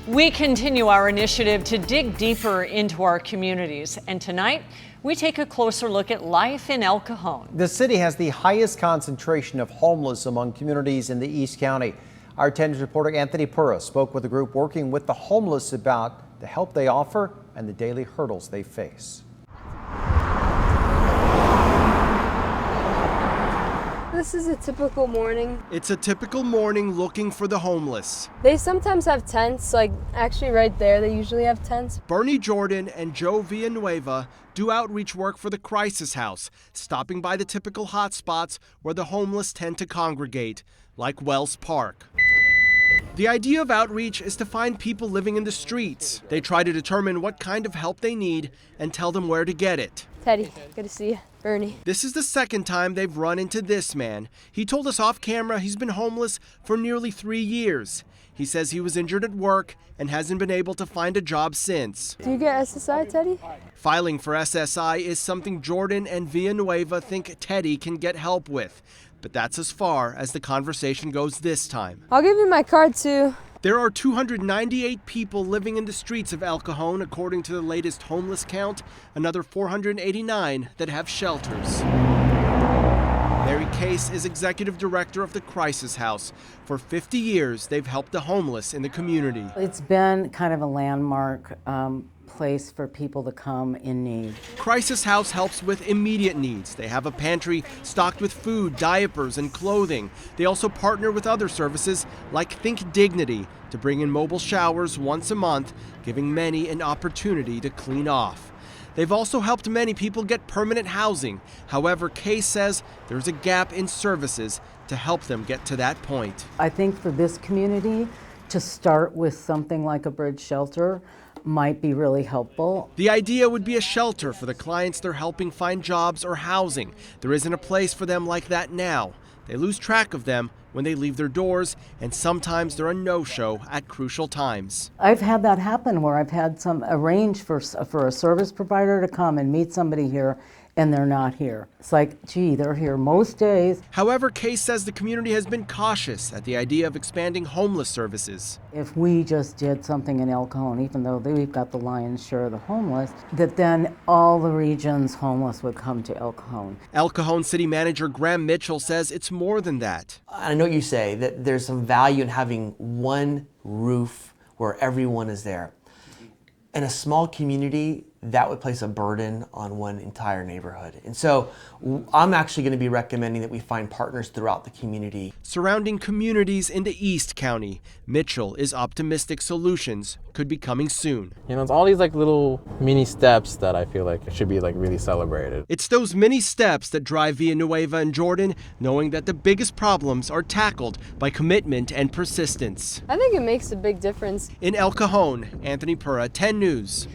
We continue our initiative to dig deeper into our communities, and tonight we take a closer look at life in El Cajon. The city has the highest concentration of homeless among communities in the East County. Our 10 News reporter Anthony Pura spoke with a group working with the homeless about the help they offer and the daily hurdles they face. This is a typical morning. It's a typical morning looking for the homeless. They sometimes have tents, like actually right there, they usually have tents. Bernie Jordan and Joe Villanueva do outreach work for the Crisis House, stopping by the typical hot spots where the homeless tend to congregate, like Wells Park. The idea of outreach is to find people living in the streets. They try to determine what kind of help they need and tell them where to get it. Teddy, good to see you. Bernie. This is the second time they've run into this man. He told us off camera he's been homeless for nearly 3 years. He says he was injured at work and hasn't been able to find a job since. Do you get SSI, Teddy? Filing for SSI is something Jordan and Villanueva think Teddy can get help with. But that's as far as the conversation goes this time. I'll give you my card too. There are 298 people living in the streets of El Cajon, according to the latest homeless count, another 489 that have shelters. Mary Case is executive director of the Crisis House. For 50 years, they've helped the homeless in the community. It's been kind of a landmark place for people to come in need. Crisis House helps with immediate needs. They have a pantry stocked with food, diapers, and clothing. They also partner with other services like Think Dignity to bring in mobile showers once a month, giving many an opportunity to clean off. They've also helped many people get permanent housing. However, Case says there's a gap in services to help them get to that point. I think for this community to start with something like a bridge shelter might be really helpful. The idea would be a shelter for the clients they're helping find jobs or housing. There isn't a place for them like that now. They lose track of them when they leave their doors, and sometimes they're a no-show at crucial times. I've had that happen where I've had some arrange for a service provider to come and meet somebody here, and they're not here. It's like, gee, they're here most days. However, Case says the community has been cautious at the idea of expanding homeless services. If we just did something in El Cajon, even though we've got the lion's share of the homeless, that then all the region's homeless would come to El Cajon. El Cajon City Manager Graham Mitchell says it's more than that. I know you say that there's some value in having one roof where everyone is there. In a small community, that would place a burden on one entire neighborhood. And so I'm actually going to be recommending that we find partners throughout the community. Surrounding communities in the East County, Mitchell is optimistic solutions could be coming soon. You know, it's all these like little mini steps that I feel like should be like really celebrated. It's those mini steps that drive Villanueva and Jordan, knowing that the biggest problems are tackled by commitment and persistence. I think it makes a big difference. In El Cajon, Anthony Pura, 10 News.